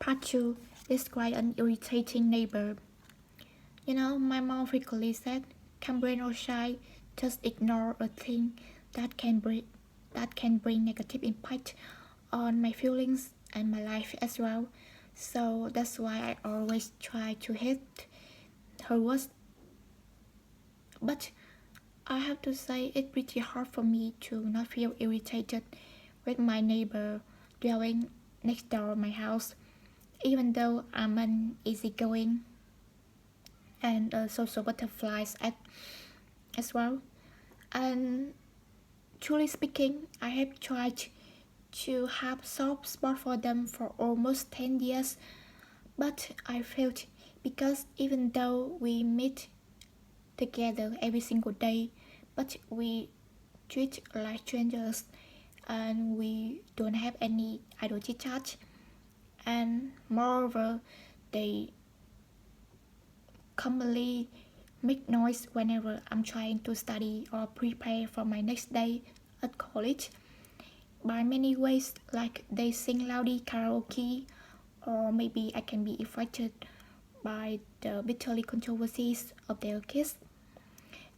Part 2. Describe an irritating neighbor. My mom frequently said, "Come rain or shine, just ignore a thing that can bring negative impact on my feelings and my life as well." So that's why I always try to hate her words. But I have to say it's pretty hard for me to not feel irritated with my neighbor dwelling next door my house, even though I'm an easygoing and a social butterfly as well. And truly speaking, I have tried to have soft spot for them for almost 10 years, but I failed because even though we meet together every single day, but we treat like strangers and we don't have any idle chit chat. And moreover, they commonly make noise whenever I'm trying to study or prepare for my next day at college. By many ways, like they sing loudly karaoke, or maybe I can be affected by the bitterly controversies of their kids.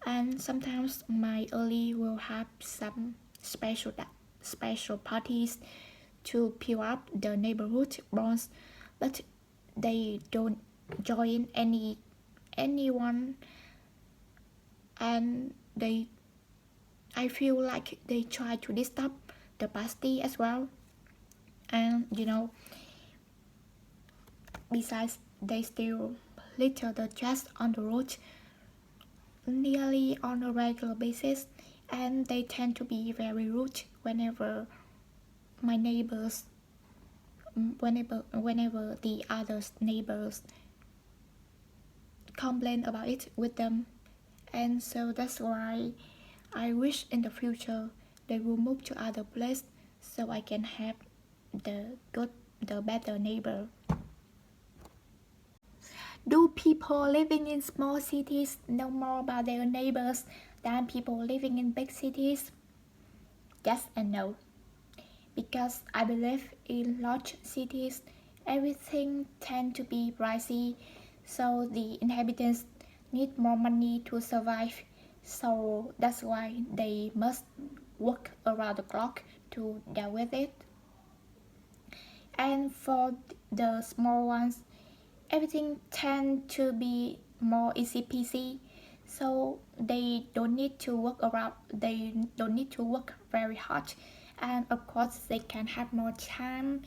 And sometimes my early will have some special parties to pure up the neighborhood bonds, but they don't join anyone, and I feel like they try to disturb the party as well. And besides, they still litter the trash on the road nearly on a regular basis, and they tend to be very rude my neighbors whenever the other neighbors complain about it with them. And so that's why I wish in the future they will move to other place so I can have the better neighbor. Do people living in small cities know more about their neighbors than people living in big cities? Yes and no. Because I believe in large cities, everything tends to be pricey, so the inhabitants need more money to survive. So that's why they must work around the clock to deal with it. And for the small ones, everything tends to be more easy peasy, so they don't need to work very hard, and of course they can have more time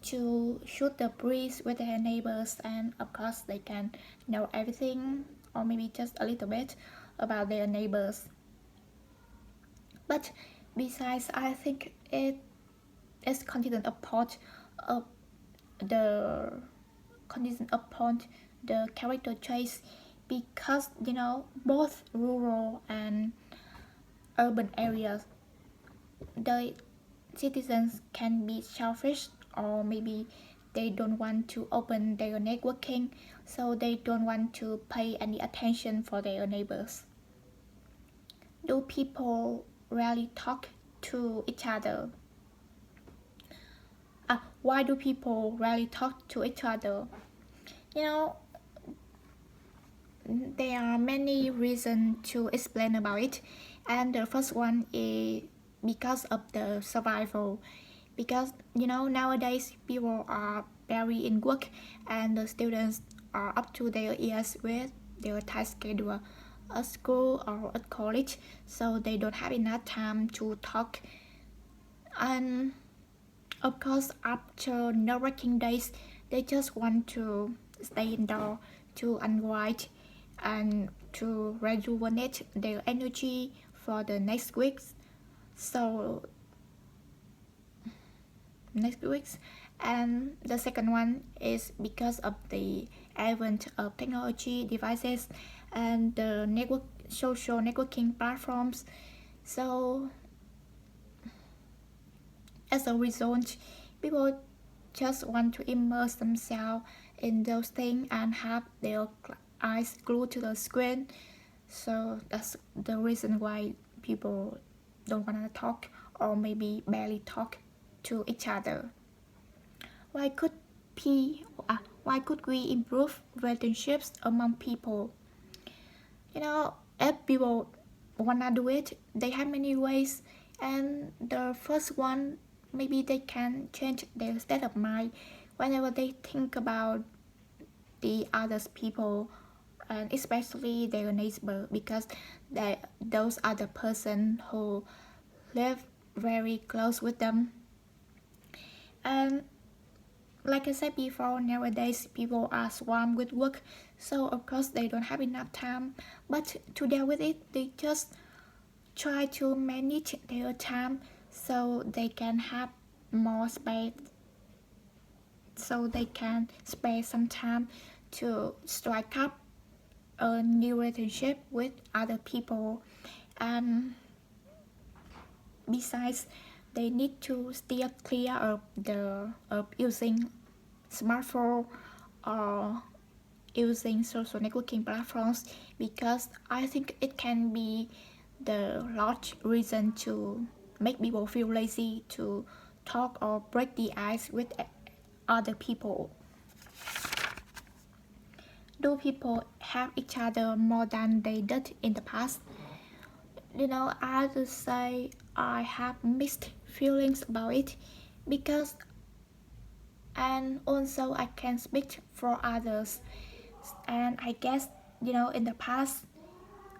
to shoot the breeze with their neighbors, and of course they can know everything or maybe just a little bit about their neighbors. But besides, I think it is of the contingent upon the character traits, because both rural and urban areas, the citizens can be selfish, or maybe they don't want to open their networking, so they don't want to pay any attention for their neighbors. Do people rarely talk to each other? Why do people rarely talk to each other? you know there are many reasons to explain about it, and the first one is because of the survival. Because nowadays people are very in work, and the students are up to their ears with their tight schedule at school or at college, so they don't have enough time to talk. And of course, after no working days, they just want to stay indoor to unwind and to rejuvenate their energy for the next weeks. So next weeks. And the second one is because of the advent of technology devices and the social networking platforms. So as a result, people just want to immerse themselves in those things and have their eyes glued to the screen. So that's the reason why people don't want to talk, or maybe barely talk to each other. Why could why could we improve relationships among people? If people wanna do it, they have many ways, and the first one, maybe they can change their state of mind whenever they think about the other people, and especially their neighbor, because those are the person who live very close with them. And like I said before, nowadays people are swamped with work, so of course they don't have enough time. But to deal with it, they just try to manage their time so they can have more space, so they can spare some time to strike up a new relationship with other people. And besides, they need to steer clear of using smartphone or using social networking platforms, because I think it can be the large reason to make people feel lazy to talk or break the ice with other people. Do people have each other more than they did in the past? I would say I have mixed feelings about it, because and also I can speak for others. And I guess, in the past,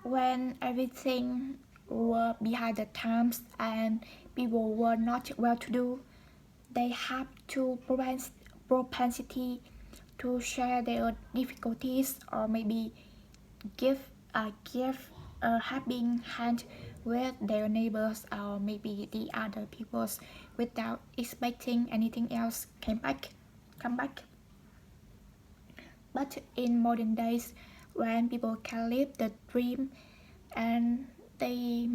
when everything were behind the times and people were not well to do, they have to propensity to share their difficulties, or maybe give a helping hand with their neighbors or maybe the other peoples, without expecting anything else come back. But in modern days, when people can live the dream, and they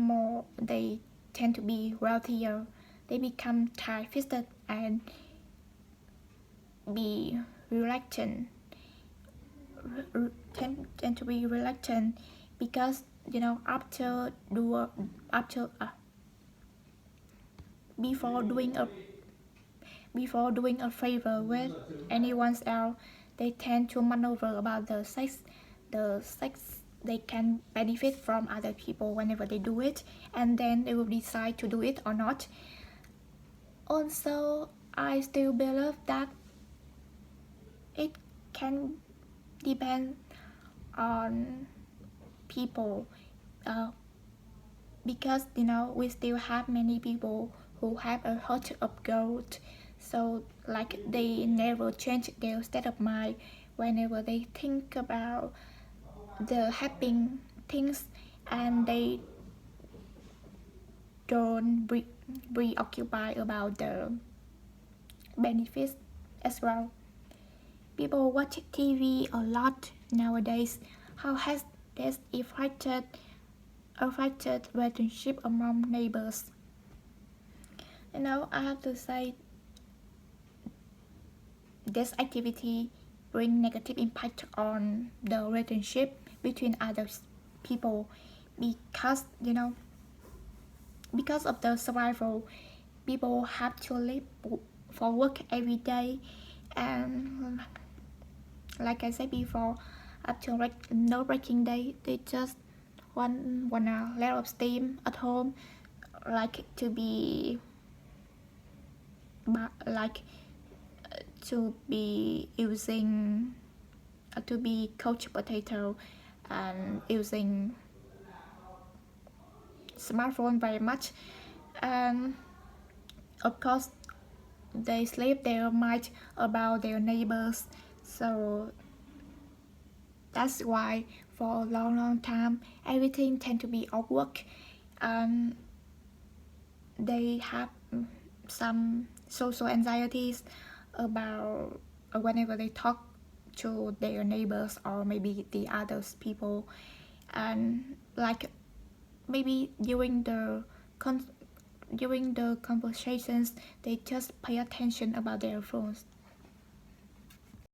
tend to be wealthier, they become tight-fisted and be reluctant tend to be reluctant, because after before doing a favor with anyone else, they tend to maneuver about the sex they can benefit from other people whenever they do it, and then they will decide to do it or not. Also, I still believe that it can depend on people, uh, because we still have many people who have a heart of gold, so like they never change their state of mind whenever they think about the happening things, and they don't preoccupy about the benefits as well. People watch TV a lot nowadays. How has this affected relationship among neighbors? I have to say this activity bring negative impact on the relationship between other people, because because of the survival, people have to live for work every day, and like I said before, after no breaking day, they just wanna let off steam at home, like to be like to be using to be couch potato and using smartphone very much. And of course they sleep their mind about their neighbors, so that's why for a long time everything tend to be awkward, and they have some social anxieties about whenever they talk to their neighbors or maybe the others people. And like maybe during the conversations, they just pay attention about their phones,